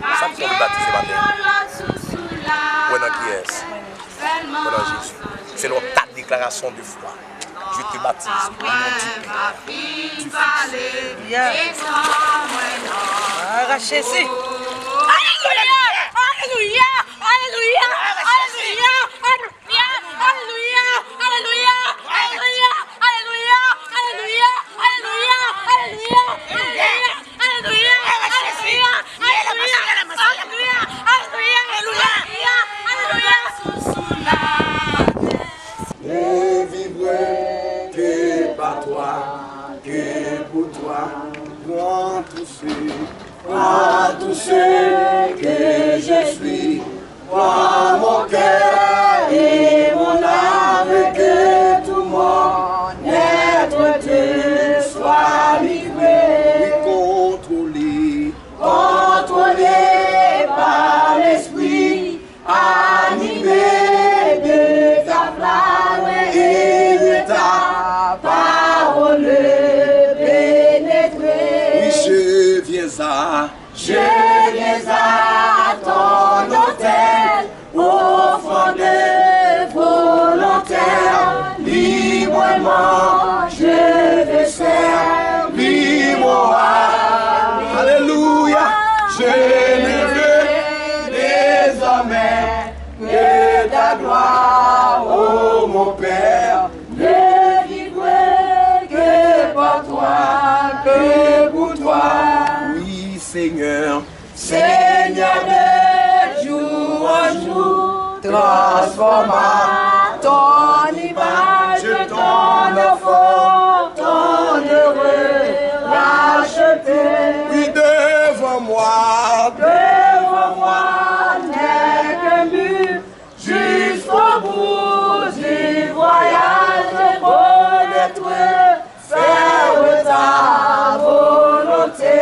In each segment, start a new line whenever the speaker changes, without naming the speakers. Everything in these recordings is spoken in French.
Ça qui ont baptisé matin. Voilà qui est. Voilà Jésus. C'est ta déclaration de foi. Je te baptise au nom du Père, du Fils.
Arrachez ici. Alléluia! Alléluia! Alléluia! Alléluia! Alléluia! Alléluia! Alléluia! Alléluia! Alléluia! Alléluia! Alléluia! Alléluia! Alléluia!
Ne vivrai que par toi, que pour toi, pour tous ceux que je suis, pour mon cœur et mon âme, que tout mon être te soit livré, contrôlé par l'esprit, animé de ta flamme et de ta parole pénétrée. Oui, je viens à ton autel, offrande volontaire, librement je veux servir. Alléluia, je ne veux désormais que ta gloire, ô mon Père, ne vivrai que par toi, que pour toi. Oui, Seigneur, Seigneur de jour en jour, transforma ton image, ton enfant, ton heureux racheté. Oui, devant moi n'est qu'un mur, jusqu'au bout du voyage, pour être faire ta volonté.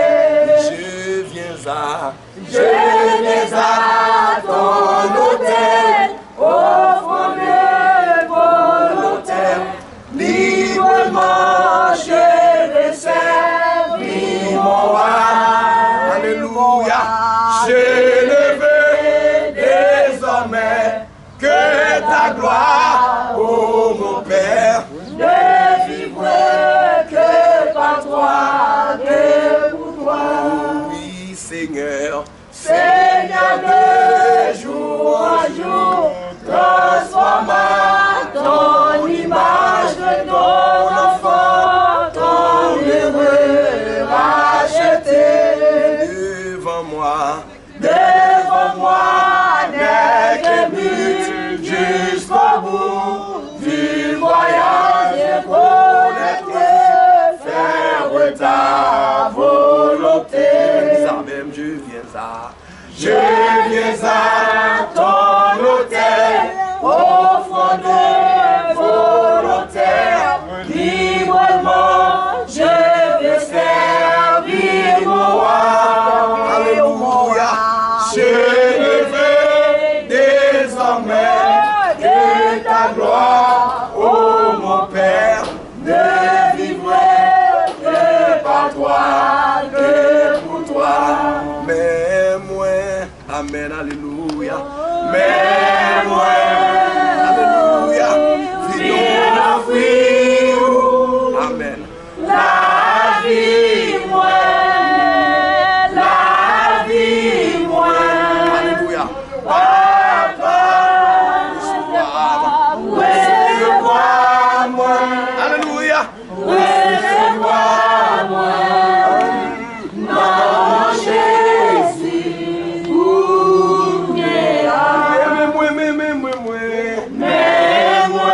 Je viens à ton autel, offrande volontaire, librement je vais servir mon roi. Alléluia, je ne veux désormais que ta gloire, ô mon Père, ne vivrai que par toi, que pour toi. Oui, Seigneur, Seigneur de jour en jour, transforma ton image, ton enfant, ton heureux racheté. Devant moi n'est qu'un but, jusqu'au bout du voyage, pour être faire ta volonté. Ça même je viens à ton autel, offrande volontaire, librement je vais servir mon roi. Alléluia, je ne veux désormais que ta gloire, ô mon Père, ne vivrai que par toi, que pour toi. Mais moi, amen, alléluia. Mais moi, alléluia. Amen. La vie, moi. Alléluia. Papa, recevoir moi. Alléluia. Recevoir moi. Non, Jésus, mais moi.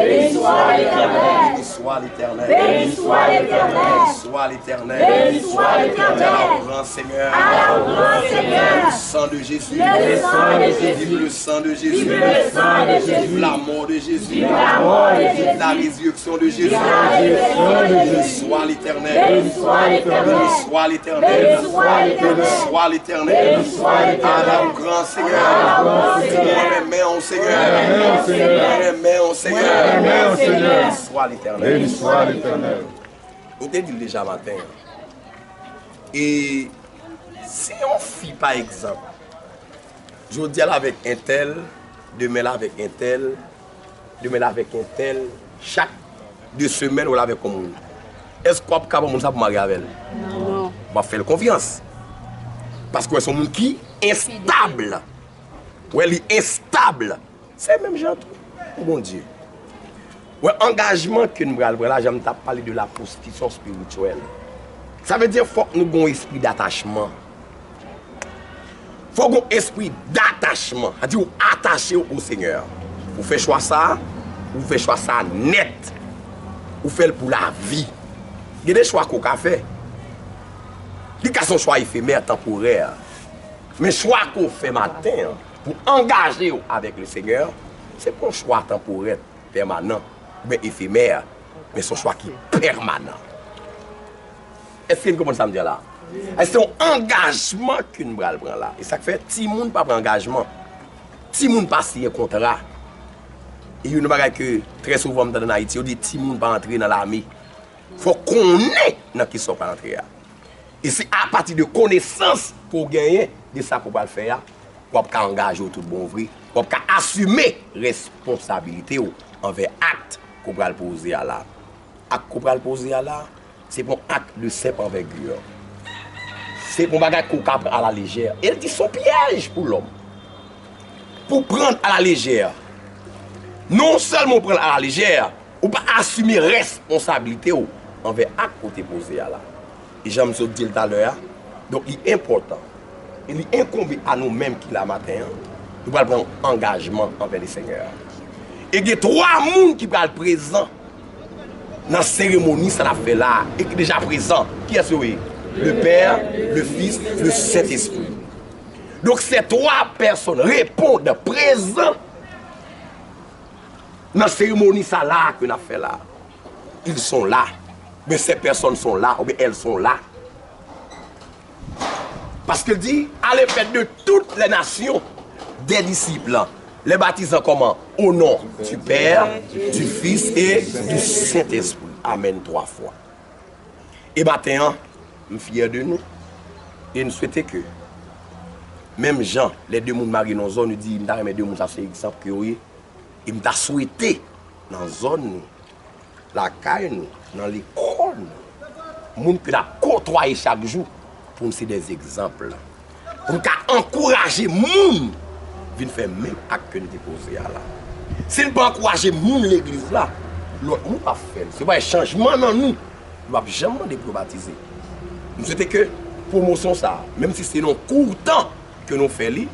Béni soit l'Éternel.
Béni soit l'Éternel.
Béni soit l'Éternel.
Béni soit l'Éternel.
Béni soit l'Éternel.
Alors, grand Seigneur.
Alors, grand Seigneur.
Le sang de Jésus.
Le sang de Jésus.
Vive le sang de Jésus.
Vive le sang de Jésus.
Vive la mort de Jésus.
Vive la mort de Jésus.
Vive la résurrection de Jésus.
la résurrection de
Béni
Jésus.
soit l'Éternel.
Béni soit l'Éternel.
Béni soit l'Éternel.
Béni soit l'Éternel.
Béni soit l'Éternel.
Béni soit l'Éternel.
Alors, grand Seigneur.
Alors, grand Seigneur.
Remets au Seigneur.
Remets au Seigneur.
Remets au Seigneur.
Remets au Seigneur.
Béni soit l'Éternel.
Béni soit l'Éternel.
On t'a dit déjà matin. Et si on fit par exemple, je dis là avec un tel, demain là avec un tel, demain là avec un tel, chaque 2 semaines on l'avait comme monde. Est-ce qu'on peut faire ça pour marier avec elle? Non. On va faire confiance. Parce que c'est un monde qui est instable. Ouais, il est instable. C'est même genre tout. Oh mon Dieu. Ouais, engagement que nous avons là, j'aime parler de la prostitution spirituelle. Ça veut dire qu'il faut que nous ayons un esprit d'attachement. Il faut qu'on ait un esprit d'attachement. C'est-à-dire attaché au Seigneur. Vous faites choix ça, vous faites choix ça net. Vous faites pour la vie. Il y a des choix qu'on a fait. Il y a des choix éphémères, temporaires. Mais le choix qu'on fait matin pour engager avec le Seigneur, c'est pas un choix temporaire, permanent, mais éphémère, mais c'est un choix qui est permanent. Est-ce que vous comprenez ça me dire là? C'est un engagement qu'une bral prend là. Et ça fait que si moun pas prend engagement, si moun pas signé contrat. Et il y a une chose que très souvent dans Haïti, on dit si moun pas entrer dans l'armée. Il faut qu'on ait dans qui sont pas entrés. Et c'est à partir de connaissance pour gagner de ça pour le faire, pour engager tout bon vrai, pour assumer responsabilité envers acte qu'on va poser là. Acte qu'on va poser là, c'est pour acte de simple envergure. C'est pour bagage qu'on prend à la légère. Elle dit son piège pour l'homme. Pour prendre à la légère. Non seulement prendre à la légère, ou pas assumer responsabilité envers acte qu'on t'a posé là. Et j'aime me dit tout à l'heure. Donc il est important. Il est incombé à nous-mêmes qui la matin, nous allons prendre engagement envers le Seigneur. Et il y a 3 personnes qui sont présents dans la cérémonie, ça l'a fait là, et qui sont déjà présents. Qui est-ce que le Père, le Fils, le Saint-Esprit. Donc ces 3 personnes répondent présents dans la cérémonie ça là que nous avons fait là. Ils sont là. Mais ces personnes sont là, ou bien elles sont là. Parce qu'il dit, allez faire de toutes les nations des disciples. Les baptisant comment? Au nom du Père, du Fils et du Saint-Esprit. Amen 3 fois. Et maintenant, je suis fier de nous. Et nous souhaitons que, même Jean, les 2 mondes marient dans la zone, nous dit, il m'a 2 mondes, ça c'est exemple que oui. Il m'a souhaité dans la zone, la caille, dans l'école, les gens qui ont côtoyé chaque jour, pour nous, c'est des exemples. Pour nous encourager les gens à faire le même acte que nous déposons là. Si nous ne pas encourager les gens l'église là, l'autre nous pas faire. Ce n'est pas un changement dans nous. Nous ne pouvons jamais débaptiser. Nous souhaitons que promotion ça, même si c'est un court temps que nous faisons,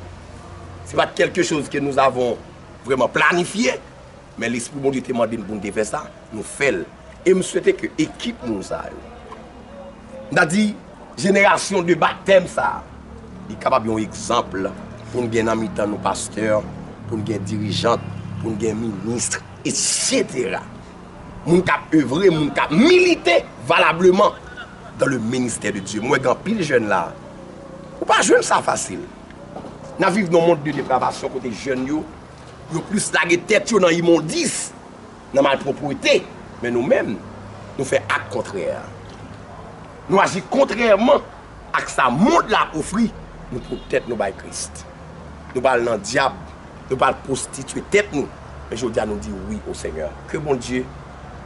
ce n'est pas quelque chose que nous avons vraiment planifié, mais l'Esprit bon Dieu t'a demandé pour nous faire ça, nous faisons. Et je souhaite que l'équipe nous ça. On a dit, génération de baptême ça, il est capable d'un exemple pour nous gagner en mi-temps nos pasteurs, pour nous gagner dirigeants, pour nous gagner ministres, etc. Nous cap œuvrer, nous cap militer valablement dans le ministère de Dieu. Moi, quand pile jeune là, ou pas jeune ça facile. Nous vivons dans un monde de dépravation côté jeunes yo plus la tête dans l'immondice, dans la malpropreté. Mais nous-mêmes, nous faisons acte contraire. Nous agissons contrairement à ce que ça monde là offre. Nous peut-être nous bail Christ. Nous parlons dans le diable, nous parlons prostituer tête nous. Mais je dis à nous dire oui au Seigneur. Que mon Dieu,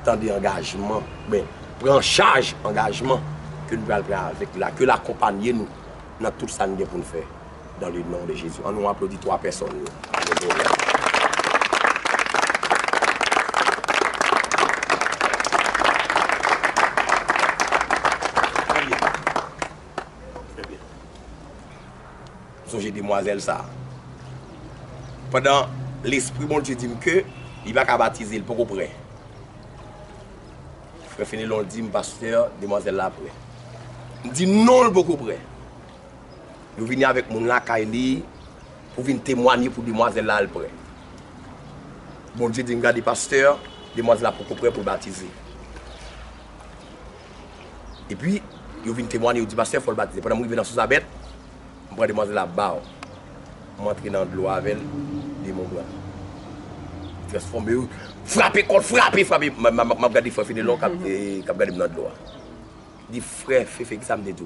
dans des engagements, ben, prend charge engagement que nous allons prendre avec là, que l'accompagner nous dans tout ça nous pour nous faire. Dans le nom de Jésus. On nous applaudit 3 personnes. Songez demoiselle ça. Pendant l'esprit bon Dieu dit que Il va baptiser le beaucoup près. Frère Fénélon dit, pasteur, demoiselle là près. Il dit non, le beaucoup près. Vous venez avec mon là, Kaili, pour venir témoigner pour demoiselle là près. Bon Dieu dit, regardez, pasteur, demoiselle là beaucoup près pour baptiser. Et puis, vous venez témoigner, vous dit, pasteur, il faut le baptiser. Pendant que je vais dans Sous-Abet, je prends demoiselle là bas. Je rentre dans l'eau avec des mon blanc. Transformé, frapper, frapper. Je regarde frère Fénélon qui a regardé dans l'eau. Il dit, frère, fais ça me dit.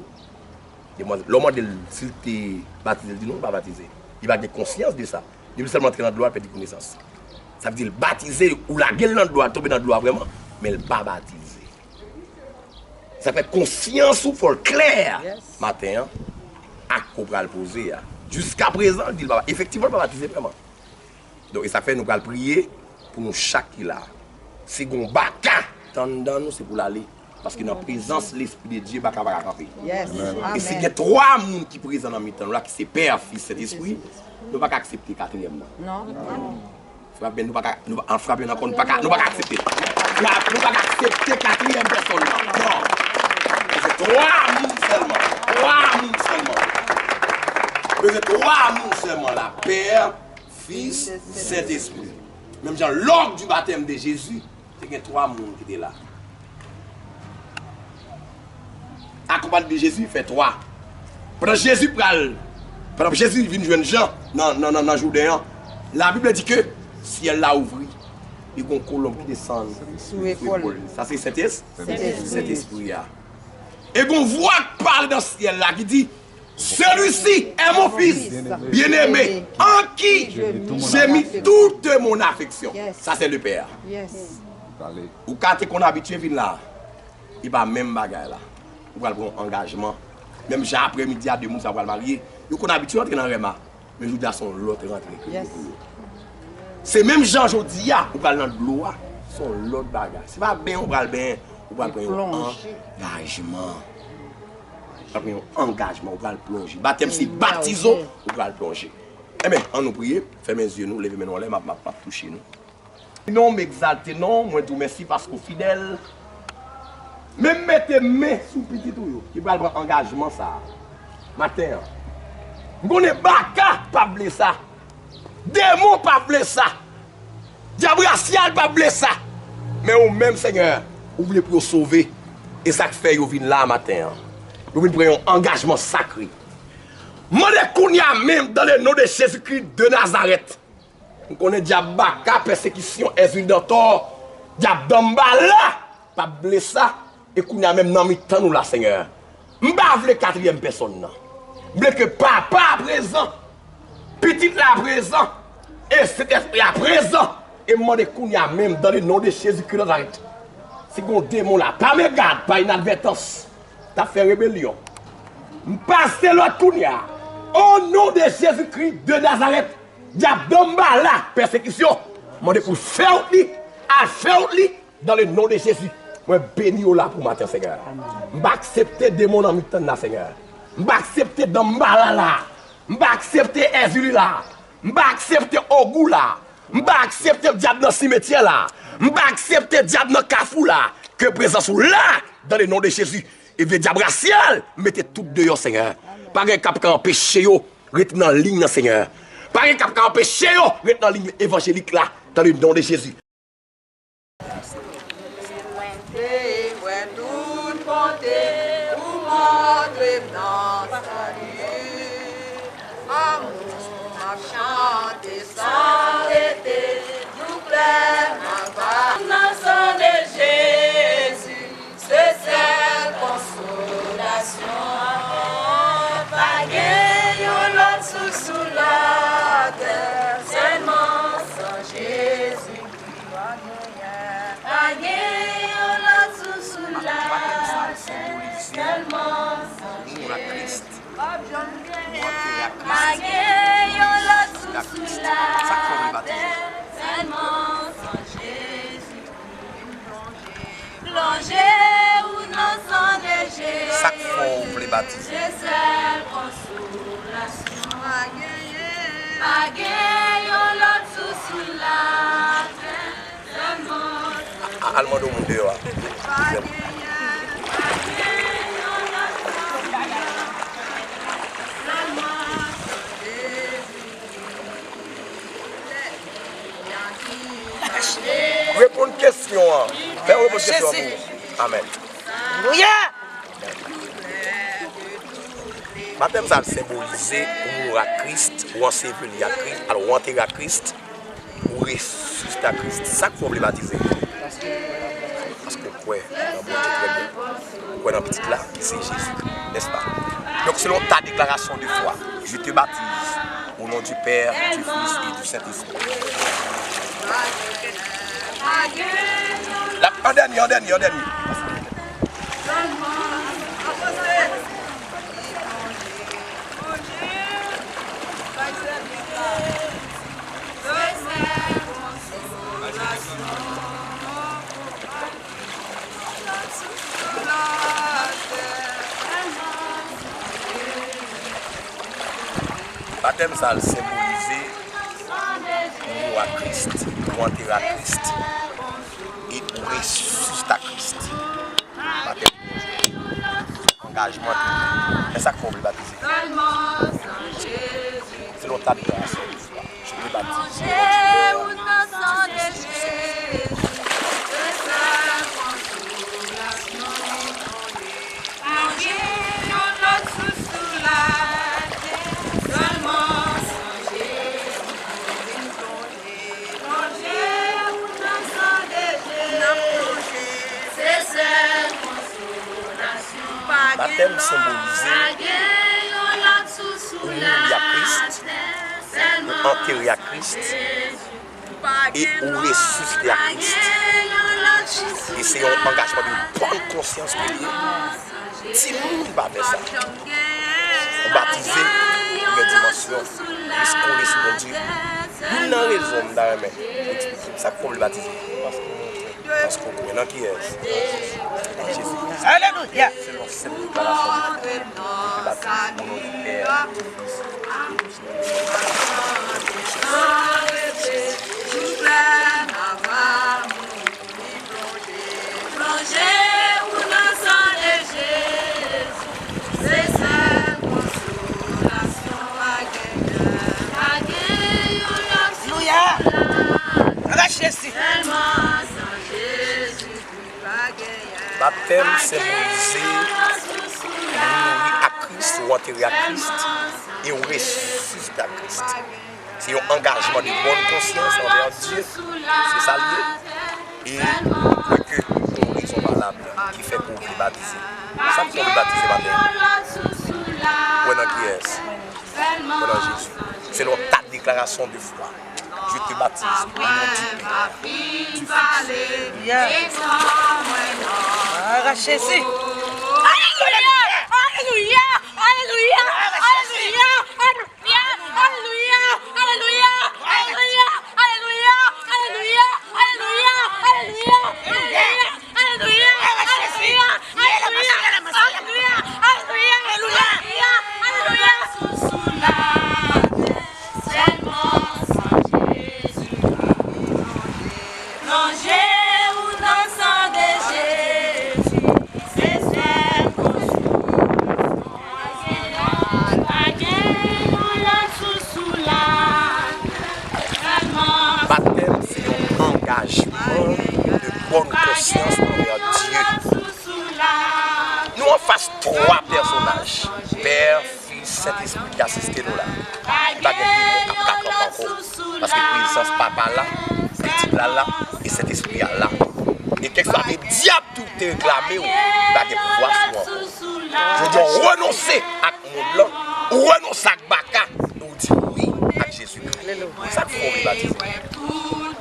L'homme de s'il t'est baptisé, il dit non, pas baptisé. Il va avoir conscience de ça. Il veut seulement entrer dans l'eau et perdre connaissance. Ça veut dire baptiser ou la gueule dans l'eau, tomber dans l'eau vraiment, mais il pas baptisé. Ça fait conscience ou faut le clair matin, à quoi on va le poser. Jusqu'à présent, il dit effectivement pas baptisé vraiment. Donc et ça fait nous allons prier pour nous chaque qui là. Si on baka dans nous c'est pour l'aller parce que dans la présence l'esprit de Dieu baka va camper. Et si il y a 3 personnes qui présents dans mi-temps là qui c'est Père, Fils, Saint-Esprit, nous pas accepter quatrième non. Frapper nous pas en frapper encore nous pas accepter. Nous pas accepter quatrième personne non. C'est 3 personnes seulement. 3 personnes seulement. C'est 3 personnes seulement là, Père, Fils, Saint-Esprit. Même genre l'ordre du baptême de Jésus, il y a 3 personnes qui étaient là. Accompagné de Jésus, il fait 3. Pendant Jésus vient jouer Jean dans Jourdain, la Bible dit que si elle l'a ouvert, il y a une colombe qui descend sous l'épaule. Ça c'est Saint-Esprit. Et on voit qui parle dans le ciel là qui dit celui-ci est mon fils bien-aimé en qui j'ai mis toute mon affection. Ça c'est le Père. Ou quand on est habitué à venir là, il va même bagaille là. Vous allez prendre un engagement. Même j'ai après-midi à 2 mois, ça va le marier. Vous êtes habitué à entrer dans le Réma. Mais je dis à son l'autre rentrée. C'est même Jean Jodi, vous allez dans l'eau, son l'autre bagage. C'est pas bien, on va le bien. Vous allez prendre un engagement. Vous allez prendre un engagement, vous allez plonger. Baptême, c'est baptisons, vous allez plonger. Eh bien, on nous prie, fermez les yeux, nous, levez mes mains, ma toucher nous. Non, m'exalter, non, moi, tout merci parce que fidèle. Même mettez main sous petit tout, qui va prendre engagement ça. Matin. On est baka, pas blessé ça. Démon, pas blessé ça. Diable racial, pas blessé ça. Mais au même Seigneur, vous voulez pour sauver. Et ça fait, vous venez là matin. Vous venez prendre un engagement sacré. Moi, je même dans le nom de Jésus-Christ de Nazareth. On connaît diable baka, persécution, exil d'entor. Diable d'embala, pas blessé ça. Et qu'on a même dans le temps nous là, Seigneur. Je ne veux pas la 4e personne. Je veux que papa présent, petit là présent, et cet esprit à présent. Et moi, qu'on a même dans le nom de Jésus-Christ Nazareth. Si on démon là, pas me garde, pas inadvertance. Tu as fait rébellion. Je passe l'autre Kounia. Au nom de Jésus-Christ de Nazareth, diable d'omba là, persécution. Je veux pour faire dans le nom de Jésus. Moi, béni là pour matin, Seigneur. Je vais accepter des mots dans le temps, Seigneur. Je vais accepter Dambala là. Je vais accepter Ezuli là. Je vais accepter Ogou là. Je vais accepter le diable dans le cimetière là. Je vais accepter le diable dans le Kafou là. Que présence là, dans le nom de Jésus. Et le diable racial, mettez tout dehors, Seigneur. Pas un cap qui empêche, restez dans la ligne, Seigneur. Pas un cap qui empêche, restez dans la ligne évangélique là, dans le nom de Jésus.
Chanter sans arrêter, nous plaire ma part. Dans de Jésus, c'est cette consolation. Pas gagner l'autre sous la terre, seulement sans Jésus. Pas gagner l'autre sous la terre, seulement sans Jésus. Pas gagner l'autre sous la terre, seulement sans Jésus. Plonger ou non sans Jésus.
Chaque fois on les baptise.
C'est celle consolation. Pas gagner l'autre sous la terre.
Allemand au monde dehors. Répondre une question. Fais une question. Amen.
Alléluia.
Baptême ça symboliser ou mourir à Christ, ou ensevelir à Christ, alors ou enterrer à Christ, ou ressusciter à Christ. C'est ça qu'il faut baptiser. Parce que ouais, dans bon Dieu très bien. Ouais, dans petit là, c'est Jésus, n'est-ce pas? Donc selon ta déclaration de foi, je te baptise au nom du Père, du Fils et du Saint-Esprit. En dernier. Baptême ça le symboliser ou à Christ, ou enterrer à Christ et ou ressusciter à Christ. Baptême engagement. C'est ça qu'il faut baptiser. C'est notre déclaration de foi. Je te baptise. Baptême symbolisé ou mourir à Christ, ou enterrer à Christ et ou ressusciter à Christ. Et c'est un engagement de bonne conscience que Dieu. Si nous ne pas faire ça, on baptisé pour une dimension, puisqu'on est sous Dieu. Nous n'avons raison d'arrêter. C'est ça qu'on veut baptiser. Parce qu'on connaît qui est Jésus.
Alléluia.
C'est cette déclaration de baptême au nom du Père. Baptême symbolisé mourir à Christ ou enterrer à Christ et on ressuscite à Christ. C'est un engagement de bonne conscience envers Dieu. C'est ça lié. Et que une raison valable qui fait pour vous baptiser. C'est ça qu'on veut baptiser baptême. Voilà qui est. Voilà Jésus. C'est ta déclaration de foi. Je te baptise au nom du Père, du Fils.
Arrachez-y.
Alléluia! Alléluia! Alléluia! Alléluia! Alléluia! Alléluia! Alléluia! Alléluia! Alléluia! Alléluia! Alléluia! Alléluia!
bonne conscience envers Dieu. Nous en face trois personnages, Père, Fils, Saint-Esprit qui assistent nous là. Il n'y a pas de encore. Parce que la présence papa là, petit là et Saint-Esprit là. Et quelque chose avec diable tout est réclamé, il n'y a pas de pouvoir sur encore. Je dis renoncer à mon blanc, ou renoncer à Baka, ou dire oui à Jésus-Christ. C'est ça qu'il faut baptiser.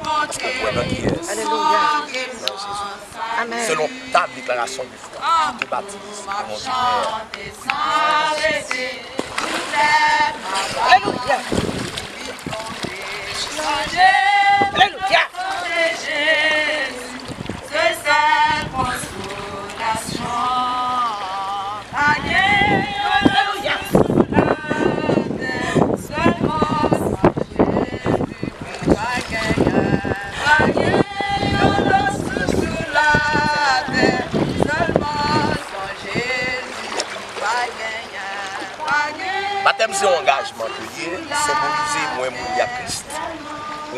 Parce qu'on voit notre qui est.
Alléluia. Amen.
Selon ta déclaration de foi, je te baptise au nom du Père.
Alléluia. Alléluia.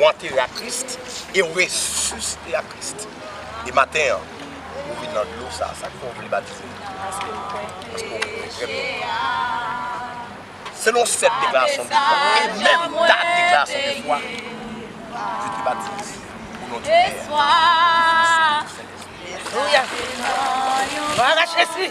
enterré à Christ et ressuscité à Christ. Et matin, vous venez dans l'eau, ça qu'on veut les baptiser. Parce qu'on peut très bien. Selon cette déclaration de foi, et même ta déclaration de foi, je te baptise au nom du Père.
Alléluia. Va arracher ici.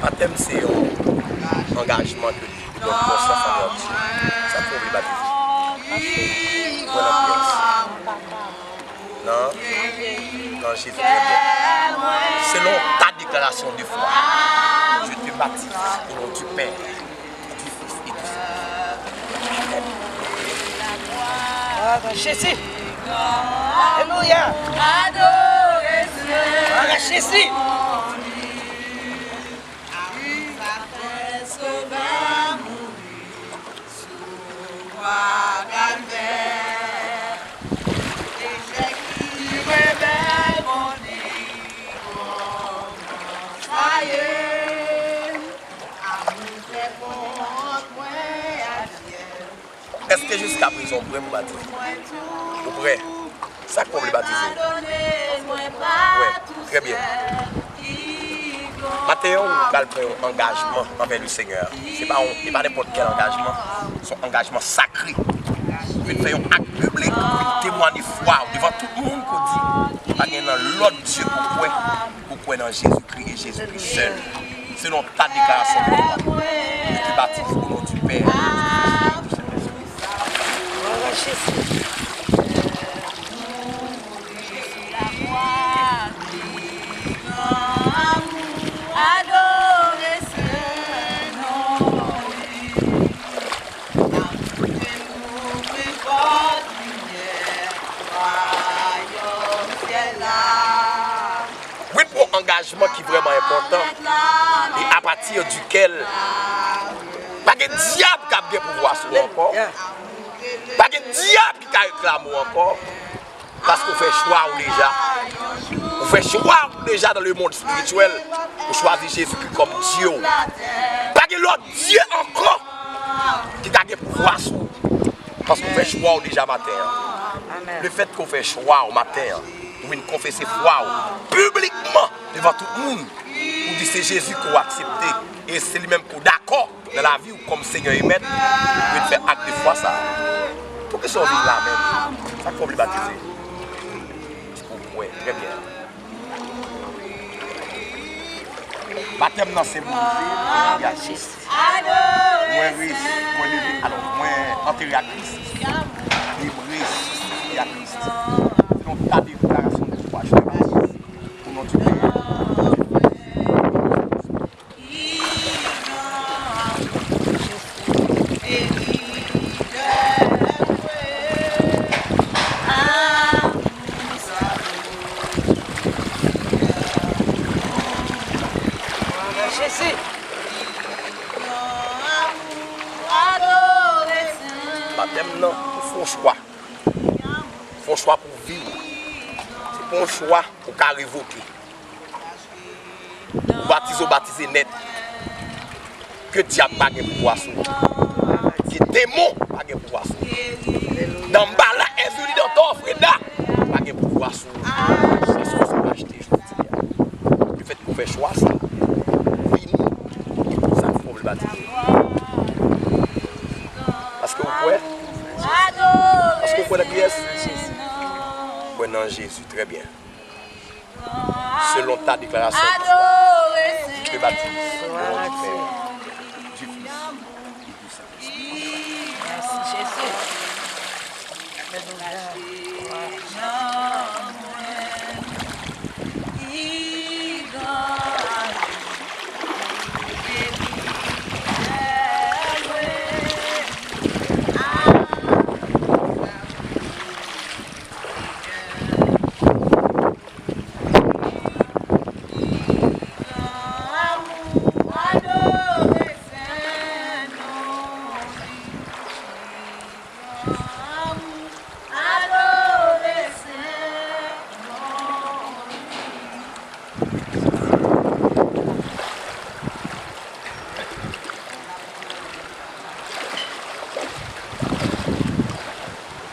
Baptême, c'est un engagement que nous avons pour ça, ça pour les baptiser. Voilà, non, non, Jésus, très bien. Selon ta déclaration de foi, je te baptise au nom du Père, du Fils et du Saint-Esprit.
Jésus. Alléluia. Arrachez ici.
Est-ce que jusqu'à présent, vous pouvez me baptiser? Vous pouvez? Ça qu'on veut baptiser? Oui, très bien. Maintenant, on va prendre un engagement envers le Seigneur. Ce n'est pas n'importe quel engagement, c'est un engagement sacré. Vous pouvez faire un acte public pour témoigner foi devant tout le monde qu'on dit. Pas dans l'autre Dieu pour croire dans Jésus-Christ et Jésus-Christ seul. Selon ta déclaration de foi, je te baptise au nom du Père. Oui, pour un engagement qui est vraiment important et à partir duquel pas de diable qui a bien pouvoir sur encore, pas de diable qui a réclamé encore, parce qu'on fait choix déjà. On fait choix déjà dans le monde spirituel pour choisir Jésus-Christ comme Dieu. Pas de l'autre Dieu encore qui a bien pouvoir sur. Parce qu'on fait choix déjà matin. Le fait qu'on fait choix au matin, nous venons confesser foi publiquement devant tout le monde. Nous disons c'est Jésus qu'on a accepté et c'est lui-même qu'on est d'accord dans la vie ou comme Seigneur et Maître. Nous venons faire acte de foi ça. Pour que ça vive là même, ça faut le baptiser. Oui, très bien. Baptême dans ces mondes, il y a Christ. Moins riche, moins levé, alors moins enterré à Christ. Et ressuscité à Christ. Donc ta déclaration de foi, je te baptise au nom du Père.
Jésus.
Baptême, non, il faut un choix. Il faut un choix pour vivre. C'est pas un choix pour qu'à révoquer. Pour baptiser net. Que diable n'a pas de pouvoir sur. Que démon n'a pas de pouvoir sur. Dans Bala, Ezuli, dans ton Freda, pas de pouvoir sur. C'est ce qu'on va acheter, je vous dis. Le fait qu'on fait choix, ça. Fini. Et pour ça, il faut le baptiser. Parce que vous pouvez. Parce que vous pouvez la pièce. Oui, non, Jésus, très bien. Selon ta déclaration, je te baptise.